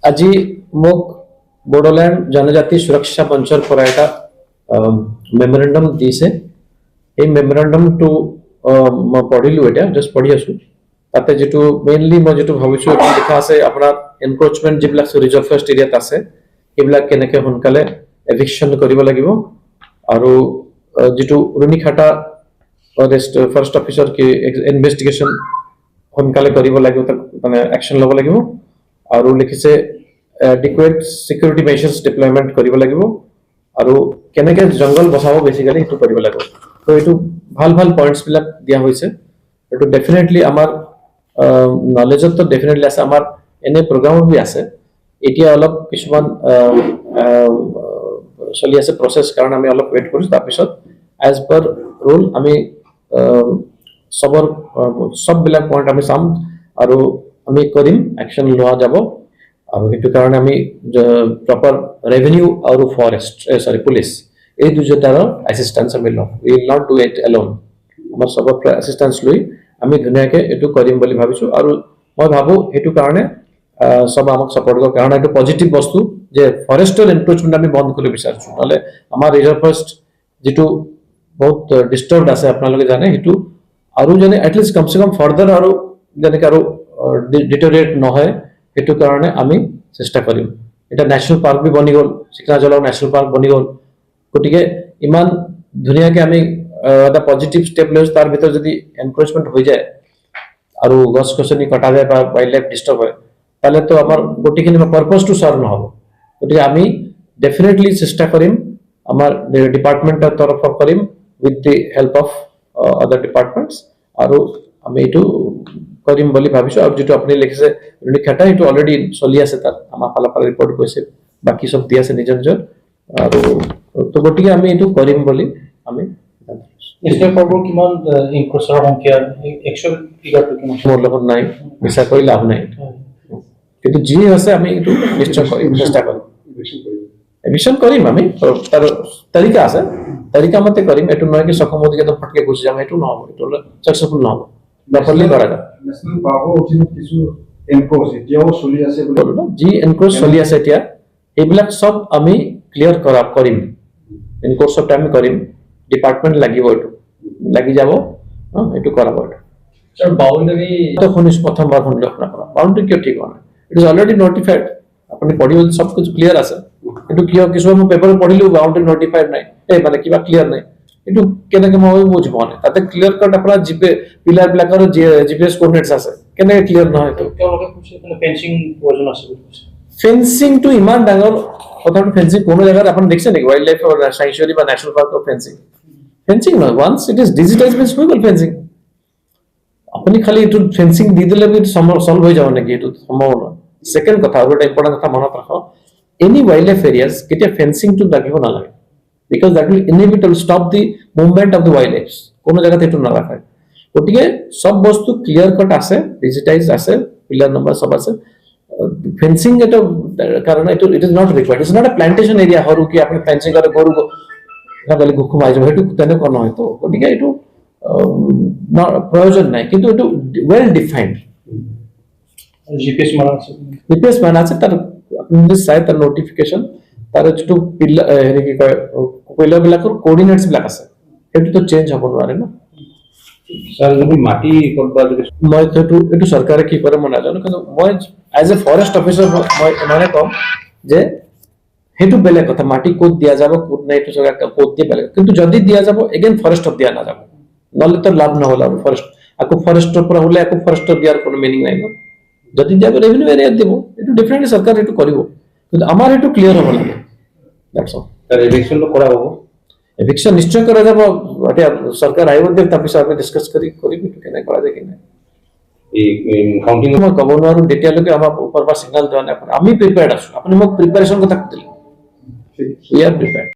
আজি মোক बोडोलैंड जनजाति सुरक्षा मंचर পৰা এটা মেমোৰেন্ডাম দিছে। এই মেমোৰেন্ডামটো মই পঢ়িলো, এটা জাস্ট পঢ়ি আছো। তাতে যেটো মেইনলি মই যেটো ভাবিছো লিখা আছে আপোনাৰ এনক্ৰোচমেন্ট যিবিলাক ৰিজাৰ্ভ ফৰেষ্ট এৰিয়াত আছে এইবিলাক কেনেকৈ সোনকালে এভিকশন কৰিব লাগিব আৰু যেটো ৰুনিখাটা ফৰেষ্ট অফিচাৰ কি ইনভেষ্টিগেশন সোনকালে কৰিব লাগিব, মানে একশন ল'ব লাগিব আৰু লিখিছে adequate security measures deployment কৰিব লাগিব আৰু কেনেকৈ জংগল বচাব বেসিক্যালি এটো কৰিব লাগিব। তো এটো ভাল ভাল পয়েন্টস বিলাক দিয়া হৈছে। এটো ডেফিনেটলি আমাৰ নলেজত তো ডেফিনেটলি আছে, আমাৰ এনে প্ৰগ্ৰামো বি আছে। এতিয়া অলপ কিছুমান চলি আছে প্ৰসেস, কাৰণ আমি অলপ ওয়েট কৰিছো। তাৰ পিছত এজ পাৰ ৰুল আমি সব বিলাক পয়েন্ট আমি চাম আৰু আমি কৰিম, একশন লোৱা যাব। আৰু এটো কাৰণে আমি প্ৰপাৰ ৰেভিনিউ আৰু ফৰেষ্ট পুলিচ এই দুজোটাৰ অ্যাসিস্ট্যান্স আমি লম। We will not do it alone. আমাৰ সবৰ অ্যাসিস্ট্যান্স লৈ আমি ধুনীয়াকৈ এটো কৰিম বুলি ভাবিছো। আৰু মই ভাবো এটো কাৰণে সব আমাক সাপোৰ্ট কৰে, কাৰণ এটো পজিটিভ বস্তু যে ফৰেষ্টৰ এনক্ৰোচমেন্ট আমি বন্ধ কৰিব বিচাৰিছো। নহলে আমাৰ ৰিজাৰ্ভ ফৰেষ্ট যেটো বহুত ডিস্টাৰ্বড আছে আপোনালোকে জানে, হেতু আৰু জানে এটলিস্ট কমসে কম ফাৰ্দাৰ আৰু যেনেকৈ আৰু ডিটেৰিয়েট নহয়, হেতু কাৰণে আমি চেষ্টা কৰিম। এটা ন্যাশনাল পার্ক বি বনি গল, চিকনাজলা ন্যাশনাল পার্ক বনি গল। গতিকে ইমান ধুনীয়াকৈ আমি এটা পজিটিভ স্টেপ লৈছো, তাৰ ভিতৰত যদি এনক্ৰোচমেন্ট হৈ যায় আৰু গছ গছনি কটা যায় বা ওয়াইল্ড লাইফ ডিস্টার্ব হয়, তাহলে তো আমার গোটেইখিনি পারপাসটো সার্ভ নহব। গতিকে আমি ডেফিনেটলি চেষ্টা কৰিম, আমাৰ ডিপাৰ্টমেন্টেৰ তৰফৰ কৰিম উইথ দি হেল্প অফ আদাৰ ডিপাৰ্টমেন্টস, আৰু আমি এটো কৰিম বুলি ভাবিছো। আৰু যেটো আপুনি লিখিছে ৰুনিখাটা, এটো অলৰেডি চলি আছে, তাত আমাৰ ফালৰ পৰা ৰিপৰ্ট গৈছে, বাকি সব দি আছে নিজৰ নিজৰ। আৰু তো গতিকে আমি এটো কৰিম বুলি আমি নিশ্চয় পাবো। কিমান ইনক্ৰোচৰ সংখ্যা একচুয়াল ফিগাৰটো কিমান মোৰ লগত নাই, বিচাৰ কৰি লাভ নাই। কিন্তু যি আছে আমি এটো নিশ্চয় কৰিম, চেষ্টা কৰিম। এভিকশন কৰিম আমি, তাৰ তালিকা আছে, তালিকা মতে কৰিম। এটো নহয় কি সকম দিকে তো ফটকে গুছি যাম, এটো নহব, এটো সাকসেসফুল নহব। প্ৰপাৰলি কৰা যায়। ন্যাশনাল পাৰ্কৰ অধীনত কিছু এনক্ৰোচ এতিয়াও চলি আছে বুলি যি এনক্ৰোচ চলি আছে এতিয়া, এইবিলাক সব আমি ক্লিয়াৰ কৰিম। এনক্ৰোচৰ টাইম কৰিম, ডিপাৰ্টমেন্ট লাগিব, এটো লাগি যাব, এটো কৰাব। স্যাৰ বাউন্ডাৰি তো শুনিছ প্ৰথমবাৰ শুনিলো আপোনাৰ পৰা। বাউন্ডাৰি কিয় ঠিক হোৱা নাই? It is already notified. আপুনি পঢ়িব সব কিছু ক্লিয়াৰ আছে, কিন্তু কিয় কিছুমান মই পেপাৰ পঢ়িলো বাউন্ডাৰি নটিফাইড নাই, এই মানে কিবা ক্লিয়াৰ নাই। এটো কেনেকৈ মই বুজি পোৱা নাই। তাতে ক্লিয়াৰ কাট আপোনাৰ জিপে পিলাৰ বিলাকৰ জিপিএস কোঅৰ্ডিনেটস আছে, কেনেকৈ ক্লিয়াৰ নহয় এটো? তেওঁলোকে কৈছে ফেন্সিং প্ৰয়োজন আছে বুলি কৈছে। ফেন্সিং তো ইমান ডাঙৰ কথাটো, ফেন্সিং কোনো জায়গাত আপুনি দেখিছে নেকি? ওয়াইল্ড লাইফ অর স্যাংচুয়ারি বা national park of fencing? Fencing নহয়। Once it is digitize means হৈ গল ফেন্সিং। আপুনি খালি এটো ফেন্সিং দি দিলে সলভ হৈ যাব নেকি? এটো সম্ভৱ নহয়। সেকেন্ড কথা, আৰু এটা ইম্পৰ্টেন্ট কথা মনত ৰাখক, এনি ওয়াইল্ড লাইফ এৰিয়াজ কেতিয়া ফেন্সিং তো লাগিব নালাগে, because that will inevitable stop the movement of the wild life. কোনো জায়গাত এটো নাৰাখে। গতিকে সব বস্তু ক্লিয়ার কাট আছে, ডিজিটাইজ আছে, পিলার নাম্বার সব আছে। ফেন্সিং এটা কারণ এটো it is not required. It's not a plantation area হরু কি আপনি ফেন্সিং করে গরু গালে ঘুমাই যাব, এটো তেনেকুৱা নহয়। তো গতিকে এটো প্রয়োজন নাই, কিন্তু এটো ওয়েল ডিফাইন্ড। জিপিএস মান আছে, জিপিএস মান আছে, তার আপনি যদি চাই তাৰ নোটিফিকেশন, তাৰ যেটো পিলাৰ হেৰি কি কয় পিলাৰ বিলাকৰ কোঅৰ্ডিনেটস বিলাক আছে, এটো তো চেঞ্জ হ'ব নোৱাৰে না। স্যাৰ যদি মাটি কৰবা যদি মই এটো চৰকাৰে কি কৰে মই নাজানো, কিন্তু মই এজ এ ফৰেষ্ট অফিচাৰ মই মানে কম যে হেতু বেলেগ কথা, মাটি ক'ত দিয়া যাব ক'ত নাই এটো চৰকাৰ ক'ত দিয়ে বেলেগ, কিন্তু যদি দিয়া যাব এগেইন ফৰেষ্টত দিয়া নাযাব, নহলে তো লাভ নহল। আৰু ফৰেষ্ট আকৌ ফৰেষ্টৰ পৰা হলে আকৌ ফৰেষ্টত দিয়াৰ কোনো মিনিং নাই ন। যদি দিয়া ৰেভিনিউ এৰিয়াত দিব, এটো ডেফিনেটলি চৰকাৰ এটো কৰিব, কিন্তু আমাৰ এটো ক্লিয়াৰ হ'ব লাগে। That's all. তাৰ ইলেকশনটো কৰা হ'ব। এভিকশন নিশ্চয় কৰা যাব। এতিয়া চৰকাৰ আহিব দিয়ক, তাৰপিছত আমি ডিছকাছ কৰিম এটো কেনেকৈ কৰা যায় কি নাই। এই কাউন্টিং মই ক'ব নোৱাৰো, তেতিয়ালৈকে আমাৰ ওপৰৰ পৰা সিগনেল দিয়া নাই। আমি প্ৰিপেয়াৰ্ড আছো। আপুনি মোক প্ৰিপাৰেশ্যন কথা সুধিলে, উই আৰ প্ৰিপেয়াৰ্ড।